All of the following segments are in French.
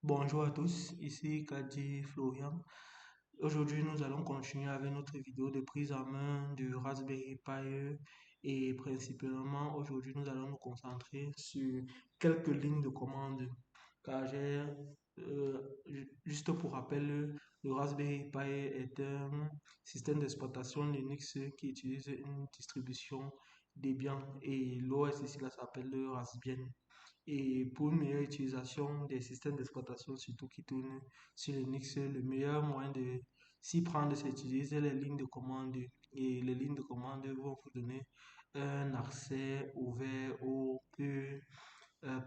Bonjour à tous, ici Kadi Florian. Aujourd'hui, nous allons continuer avec notre vidéo de prise en main du Raspberry Pi et principalement aujourd'hui, nous allons nous concentrer sur quelques lignes de commande car juste pour rappel, le Raspberry Pi est un système d'exploitation Linux qui utilise une distribution Debian et l'OS ici là s'appelle le Raspbian. Et pour une meilleure utilisation des systèmes d'exploitation, surtout qui tournent sur Linux, le meilleur moyen de s'y prendre, c'est d'utiliser les lignes de commande. Et les lignes de commande vont vous donner un accès ouvert au plus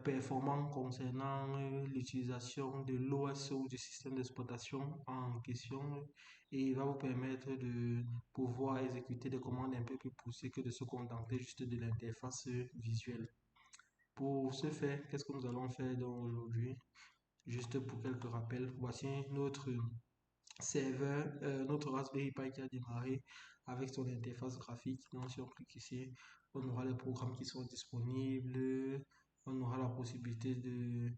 performant concernant l'utilisation de l'OS ou du système d'exploitation en question et il va vous permettre de pouvoir exécuter des commandes un peu plus poussées que de se contenter juste de l'interface visuelle. Pour ce faire, qu'est-ce que nous allons faire donc aujourd'hui? Juste pour quelques rappels, voici notre serveur, notre Raspberry Pi qui a démarré avec son interface graphique. Donc, si on clique ici, on aura les programmes qui sont disponibles. On aura la possibilité de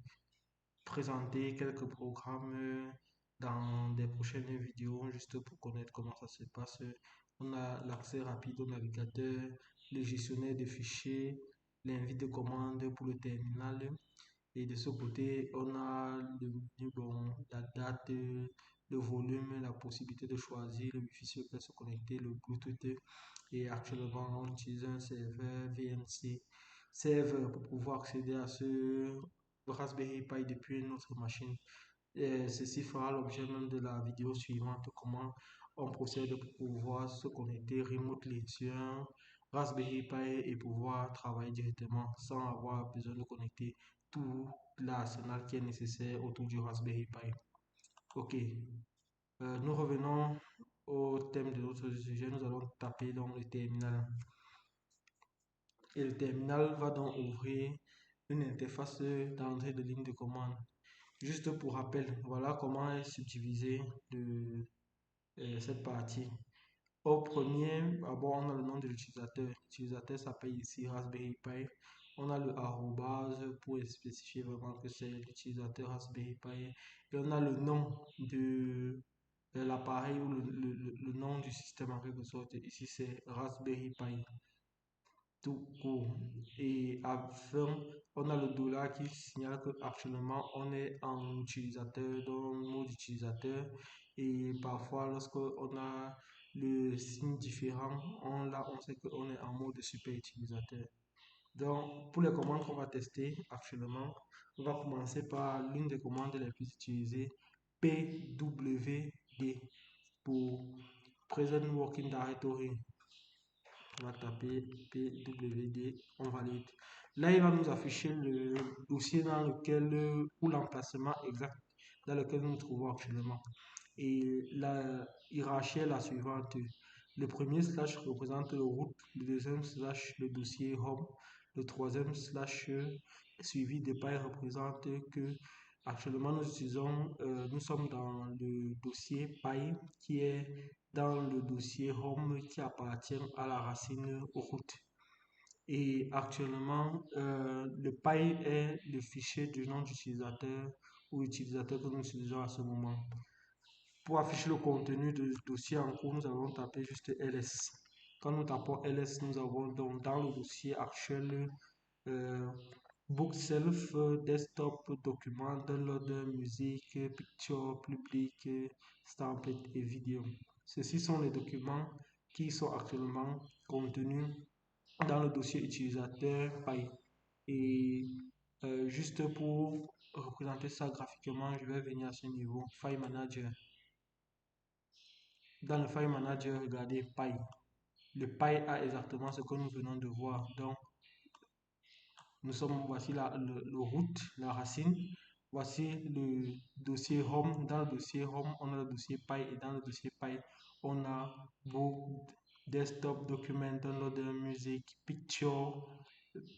présenter quelques programmes dans des prochaines vidéos, juste pour connaître comment ça se passe. On a l'accès rapide au navigateur, le gestionnaire de fichiers, l'invite de commande pour le terminal. Et de ce côté, on a bon, la date, le volume, la possibilité de choisir le wifi sur lequel se connecter, le Bluetooth. Et actuellement, on utilise un serveur VNC serveur pour pouvoir accéder à ce Raspberry Pi depuis notre machine. Et ceci fera l'objet même de la vidéo suivante, comment on procède pour pouvoir se connecter remotely sur un Raspberry Pi et pouvoir travailler directement sans avoir besoin de connecter tout l'arsenal qui est nécessaire autour du Raspberry Pi. Ok. Nous revenons au thème de notre sujet. Nous allons taper dans le terminal. Et le terminal va donc ouvrir une interface d'entrée de ligne de commande. Juste pour rappel, voilà comment est subdivisée cette partie. Au premier, d'abord, on a le nom de l'utilisateur. L'utilisateur s'appelle ici Raspberry Pi. On a le arrobase pour spécifier vraiment que c'est l'utilisateur Raspberry Pi. Et on a le nom de l'appareil ou le nom du système en quelque sorte. Ici, c'est Raspberry Pi tout court. Et enfin, on a le dollar qui signale que actuellement on est en utilisateur, dans le mode utilisateur. Et parfois, lorsque on a le signe différent, on sait qu'on est en mode super utilisateur. Donc, pour les commandes qu'on va tester actuellement, on va commencer par l'une des commandes les plus utilisées, PWD pour Present Working Directory. On va taper PWD, on valide. Là, il va nous afficher le dossier dans lequel, ou l'emplacement exact dans lequel nous nous trouvons actuellement. Et la hiérarchie est la suivante. Le premier slash représente le root, le deuxième slash le dossier home, le troisième slash suivi de paille représente que actuellement nous utilisons, nous sommes dans le dossier paille qui est dans le dossier home qui appartient à la racine root. Et actuellement, le paille est le fichier du nom d'utilisateur ou utilisateur que nous utilisons à ce moment. Pour afficher le contenu du dossier en cours, nous allons taper juste ls. Quand nous tapons ls, nous avons donc dans le dossier actuel euh, book self, desktop, document, download, musique, picture, public, template et vidéo. Ceci sont les documents qui sont actuellement contenus dans le dossier utilisateur Pi. Et juste pour représenter ça graphiquement, je vais venir à ce niveau, File Manager. Dans le File Manager, regardez Pi. Le Pi a exactement ce que nous venons de voir. Donc, voici le root, la racine. Voici le dossier home. Dans le dossier home, on a le dossier Pi et dans le dossier Pi, on a book, desktop, document, download, musique, picture,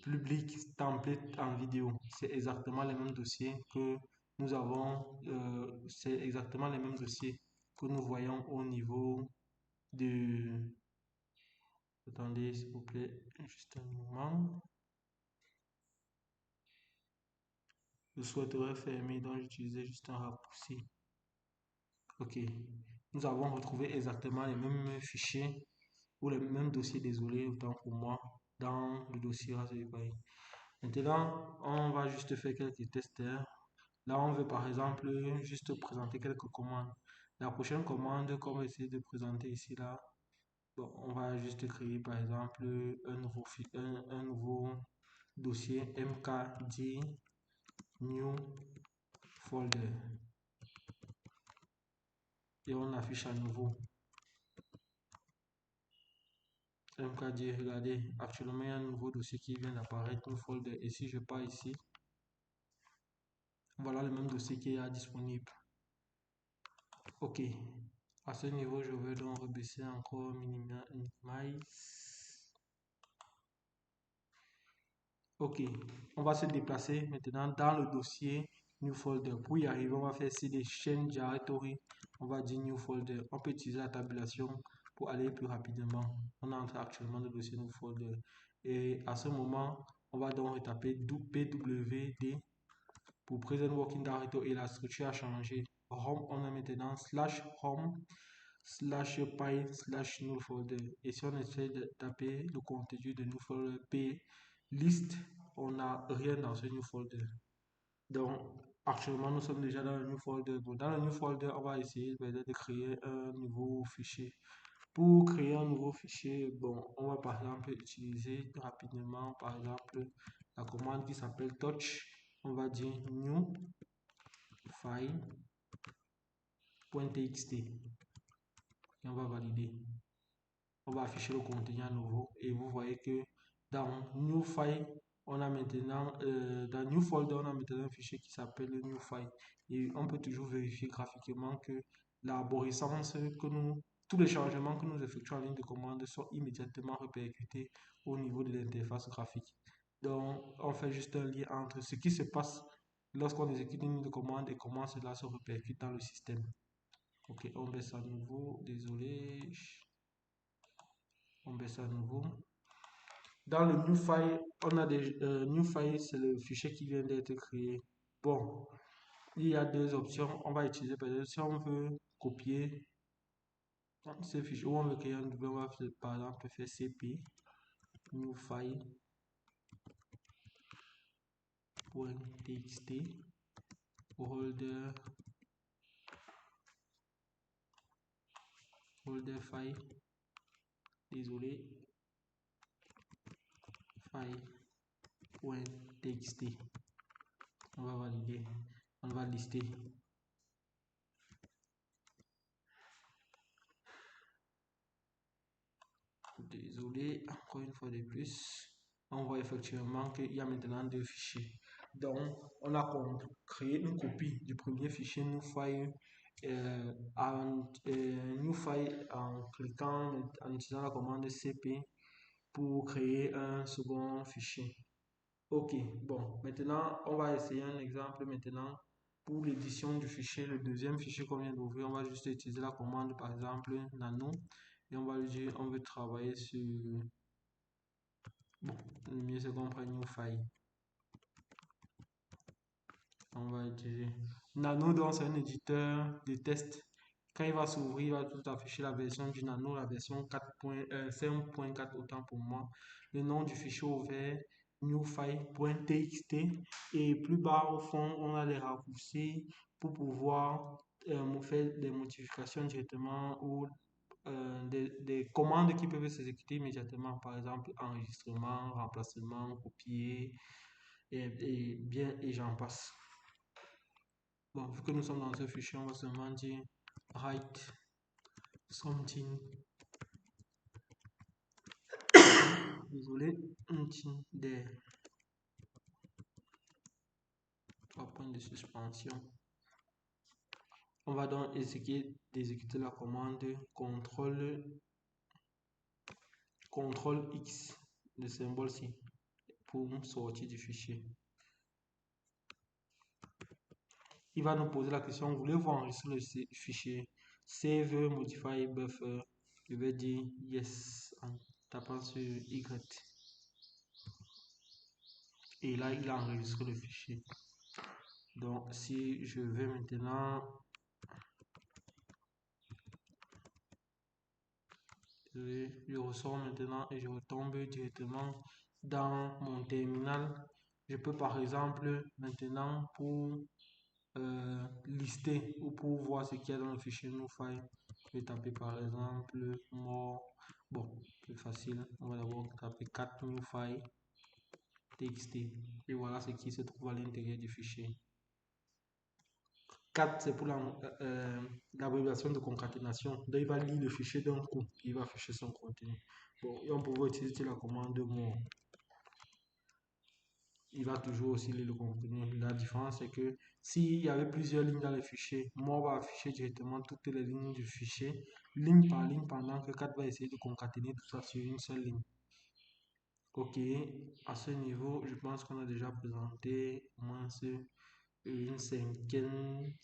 public, template en vidéo. C'est exactement les mêmes dossiers que nous avons. C'est exactement les mêmes dossiers que nous voyons au niveau de... Attendez, s'il vous plaît, juste un moment. je souhaiterais fermer, donc j'utilisais juste un raccourci. Ok, nous avons retrouvé exactement les mêmes fichiers ou les mêmes dossiers, désolé, autant pour moi, dans le dossier Raspberry Pi. Maintenant, on va juste faire quelques tests, hein. Là, on veut par exemple juste présenter quelques commandes. La prochaine commande qu'on va essayer de présenter ici, là, bon, on va juste créer par exemple un nouveau dossier mkd new folder et on affiche à nouveau mkd. Regardez, actuellement il y a un nouveau dossier qui vient d'apparaître, new folder. Et si je pars ici, voilà le même dossier qui est disponible. Ok, à ce niveau, je vais donc rebaisser encore minimize. Ok, on va se déplacer maintenant dans le dossier New Folder. Pour y arriver, on va faire cd change directory. On va dire New Folder. On peut utiliser la tabulation pour aller plus rapidement. On entre actuellement dans le dossier New Folder. Et à ce moment, on va donc retaper pwd pour Present Working Directory et la structure a changé. Home, on a maintenant slash home slash pi slash new folder. Et si on essaie de taper le contenu de new folder p list, on n'a rien dans ce new folder. Donc actuellement nous sommes déjà dans le new folder. Donc, dans le new folder, on va essayer de créer un nouveau fichier. Pour créer un nouveau fichier, bon, on va par exemple utiliser rapidement par exemple la commande qui s'appelle touch. On va dire new file.txt et on va valider. On va afficher le contenu à nouveau et vous voyez que dans new file on a maintenant dans new folder on a maintenant un fichier qui s'appelle new file et on peut toujours vérifier graphiquement que l'arborescence que nous tous les changements que nous effectuons en ligne de commande sont immédiatement répercutés au niveau de l'interface graphique. Donc on fait juste un lien entre ce qui se passe lorsqu'on exécute une ligne de commande et comment cela se répercute dans le système. Ok, on baisse à nouveau, désolé, on baisse à nouveau. Dans le new file, on a des new file, c'est le fichier qui vient d'être créé. Bon, il y a deux options. On va utiliser peut-être si on veut copier ce fichier ou on veut créer un nouveau, on va par exemple faire cp new file.txt folder file, désolé, file.txt. On va valider, on va lister. Désolé, encore une fois de plus, on voit effectivement qu'il y a maintenant deux fichiers. Donc, on a créé une copie du premier fichier new file en cliquant, en utilisant la commande cp pour créer un second fichier. Ok, bon, maintenant on va essayer un exemple maintenant pour l'édition du fichier, le deuxième fichier qu'on vient d'ouvrir. On va juste utiliser la commande par exemple nano et on va lui dire on veut travailler sur, bon, le mieux c'est qu'on prenne new file. On va utiliser nano, donc c'est un éditeur de test. Quand il va s'ouvrir, il va tout afficher la version du nano, la version 4.1, c'est 1.4 autant pour moi. Le nom du fichier ouvert, newfile.txt. Et plus bas au fond, on a les raccourcis pour pouvoir faire des modifications directement ou des commandes qui peuvent s'exécuter immédiatement. Par exemple, enregistrement, remplacement, copier et j'en passe. Bon, vu que nous sommes dans ce fichier, on va seulement dire write something, désolé, there, 3 points de suspension. On va donc exécuter la commande CTRL X, le symbole ci, pour sortir du fichier. Il va nous poser la question, voulez-vous enregistrer le fichier save modify buffer? Je vais dire yes en tapant sur Y. Et là, il a enregistré le fichier. Donc, si je vais maintenant, je ressors maintenant et je retombe directement dans mon terminal. Je peux par exemple maintenant pour lister ou pour voir ce qu'il y a dans le fichier NoFile, je vais taper par exemple more. Bon, c'est facile. On va d'abord taper 4 NoFile txt et voilà ce qui se trouve à l'intérieur du fichier. 4, c'est pour l'abréviation de concaténation. Donc, il va lire le fichier d'un coup, il va afficher son contenu. Bon, et on peut utiliser la commande more. Il va toujours aussi lire le contenu. La différence, c'est que s'il y avait plusieurs lignes dans le fichier, more va afficher directement toutes les lignes du fichier, ligne par ligne, pendant que 4 va essayer de concaténer tout ça sur une seule ligne. Ok, à ce niveau, je pense qu'on a déjà présenté au moins une cinquaine.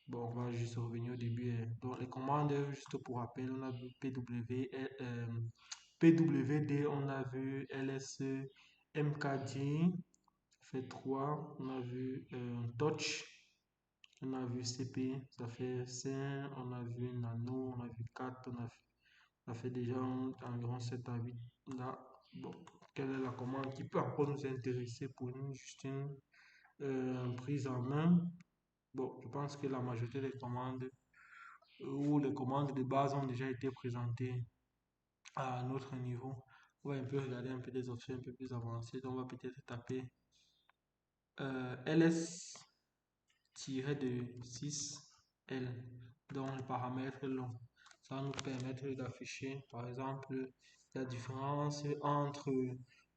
Bon, on va juste revenir au début, hein. Donc, les commandes, juste pour rappel, on a vu PWD, on a vu ls, mkd, fait 3, on a vu touch, on a vu cp, ça fait 5, on a vu nano, on a vu 4, on a fait déjà environ 7 à 8. Là, bon, quelle est la commande qui peut encore nous intéresser pour juste une prise en main? Bon, je pense que la majorité des commandes ou les commandes de base ont déjà été présentées à notre niveau. On va un peu regarder un peu des options un peu plus avancées. Donc, on va peut-être taper ls-de-6l, donc le paramètre long. Ça va nous permettre d'afficher, par exemple, la différence entre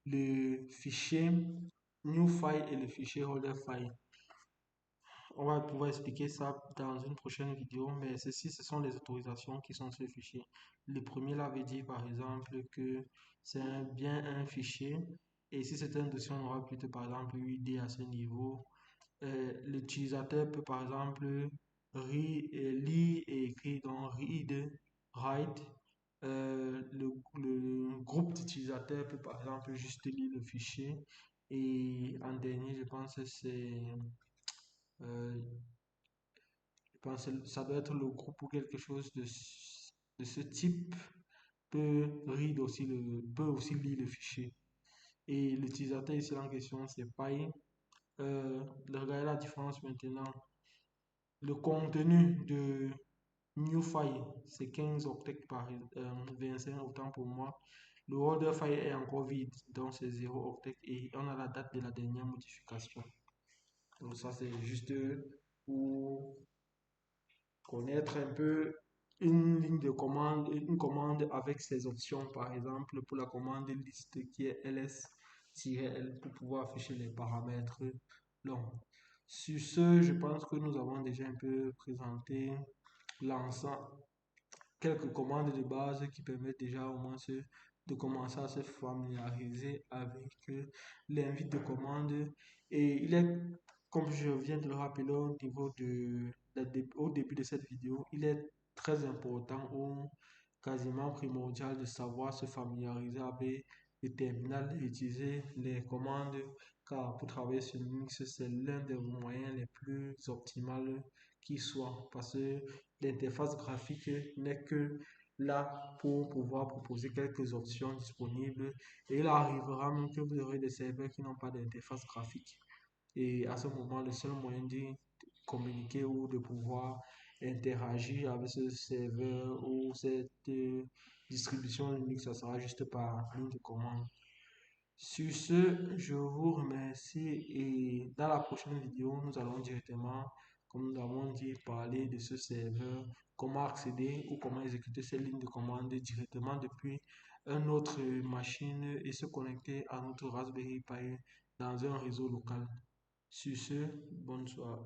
le fichier new file et le fichier holder file. On va pouvoir expliquer ça dans une prochaine vidéo, mais ceci, ce sont les autorisations qui sont sur le fichier. Le premier là veut dire par exemple que c'est bien un fichier, et si c'est un dossier, on aura plutôt par exemple UID à ce niveau. L'utilisateur peut par exemple lire et écrire dans read, write. Le groupe d'utilisateurs peut par exemple juste lire le fichier. Et en dernier, je pense que euh, ça doit être le groupe ou quelque chose de ce type peut aussi lire le fichier. Et l'utilisateur ici en question, c'est Py. Regardez la différence maintenant. Le contenu de new file, c'est 15 octets par 25, autant pour moi. Le order file est encore vide, donc c'est 0 octet et on a la date de la dernière modification. Donc ça, c'est juste pour connaître un peu une ligne de commande, une commande avec ses options, par exemple pour la commande liste qui est ls-l pour pouvoir afficher les paramètres longs. Sur ce, je pense que nous avons déjà un peu présenté l'ensemble, quelques commandes de base qui permettent déjà au moins de commencer à se familiariser avec l'invite de commande. Et il est, comme je viens de le rappeler au niveau au début de cette vidéo, il est très important ou quasiment primordial de savoir se familiariser avec le terminal et utiliser les commandes, car pour travailler sur Linux, c'est l'un des moyens les plus optimaux qui soit, parce que l'interface graphique n'est que là pour pouvoir proposer quelques options disponibles, et il arrivera même que vous aurez des serveurs qui n'ont pas d'interface graphique. Et à ce moment, le seul moyen de communiquer ou de pouvoir interagir avec ce serveur ou cette distribution Linux, ça sera juste par ligne de commande. Sur ce, je vous remercie et dans la prochaine vidéo, nous allons directement, comme nous avons dit, parler de ce serveur, comment accéder ou comment exécuter ces lignes de commande directement depuis une autre machine et se connecter à notre Raspberry Pi dans un réseau local. Sur ce, bonne soirée.